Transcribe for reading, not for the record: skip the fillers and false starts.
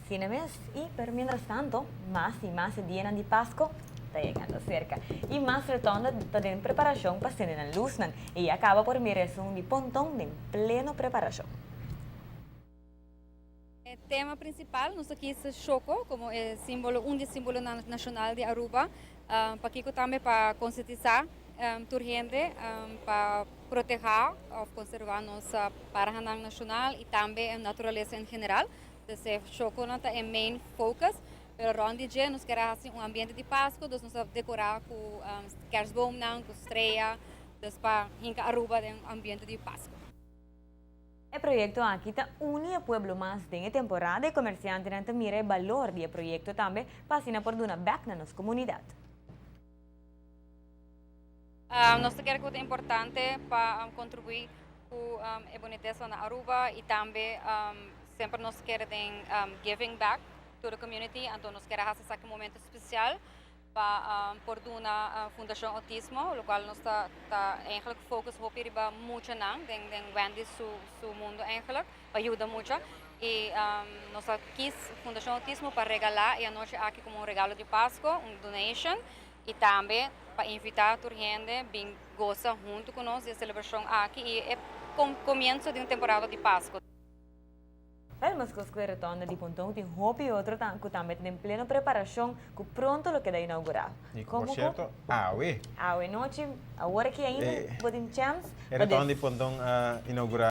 Así es, pero mientras tanto, más y más días de Pascua está llegando cerca y más retorno en preparación para ser en luz y acaba por mirar un pontón de pleno preparación. O tema principal, nós aqui é Choco, como é símbolo, símbolo nacional de Aruba, para aqui também para conscientizar toda gente, para proteger ou conservar nossa parahanang nacional e também a natureza em geral. Então, Choco não é main focus, pero onde dia nós queremos assim ambiente de Páscoa, nós decorar com kerstboom, com estrela, para hinka Aruba de ambiente de Páscoa. El proyecto Akita une al pueblo más de la temporada de comerciantes que mira el valor del proyecto también para por una back en nuestra comunidad. Nós queremos que é importante para contribuir com a boniteza na Aruba e também sempre nós queremos giving back to the community, então nós queremos fazer um momento especial para por uma fundação autismo, o qual nós está eigenlijk focus op hierba muito não, den Wendy su mundo eigenlijk, ajuda muito e nós quis fundação autismo para regalar e a noite aqui como regalo de Páscoa, donation e também para invitar a gente bem goza junto conosco a celebração aqui e é começo de uma temporada de Páscoa. Vemos que el retorno de Pontón tiene hopi otro que también en plena preparación que pronto lo queda inaugurado. Y por cierto, noche, ahora que ainda podemos chance. el retorno de Pontón inaugurado.